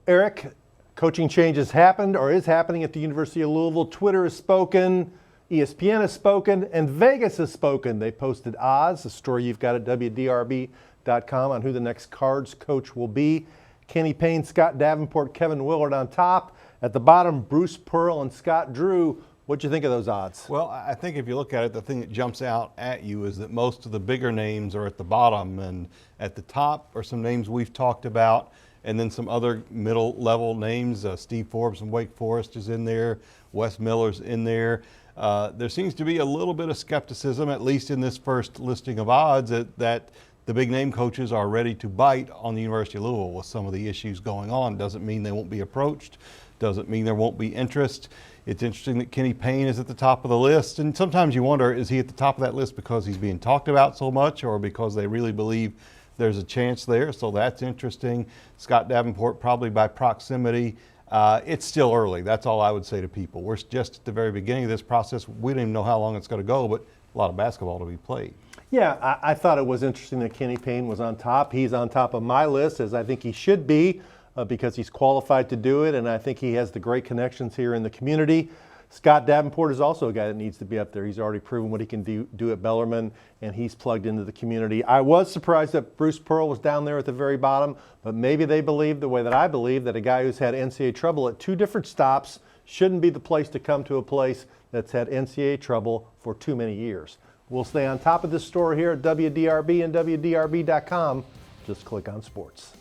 Eric, coaching change has happened or is happening at the University of Louisville. Twitter has spoken, ESPN has spoken, and Vegas has spoken. They posted odds, a story you've got at WDRB.com on who the next Cards coach will be. Kenny Payne, Scott Davenport, Kevin Willard on top. At the bottom, Bruce Pearl and Scott Drew. What'd you think of those odds? Well, I think if you look at it, the thing that jumps out at you is that most of the bigger names are at the bottom, and at the top are some names we've talked about, and then some other middle level names. Steve Forbes from Wake Forest is in there. Wes Miller's in there. There seems to be a little bit of skepticism, at least in this first listing of odds, that the big name coaches are ready to bite on the University of Louisville with some of the issues going on. Doesn't mean they won't be approached. Doesn't mean there won't be interest. It's interesting that Kenny Payne is at the top of the list, and sometimes you wonder, is he at the top of that list because he's being talked about so much, or because they really believe there's a chance there? So that's interesting. Scott Davenport probably by proximity. It's still early. That's all I would say to people. We're just at the very beginning of this process. We don't even know how long it's going to go, but a lot of basketball to be played. Yeah, I thought it was interesting that Kenny Payne was on top. He's on top of my list, as I think he should be, because he's qualified to do it, and I think he has the great connections here in the community. Scott Davenport is also a guy that needs to be up there. He's already proven what he can do at Bellarmine, and he's plugged into the community. I was surprised that Bruce Pearl was down there at the very bottom, but maybe they believe the way that I believe, that a guy who's had NCAA trouble at 2 different stops shouldn't be the place to come to a place that's had NCAA trouble for too many years. We'll stay on top of this story here at WDRB and WDRB.com. Just click on sports.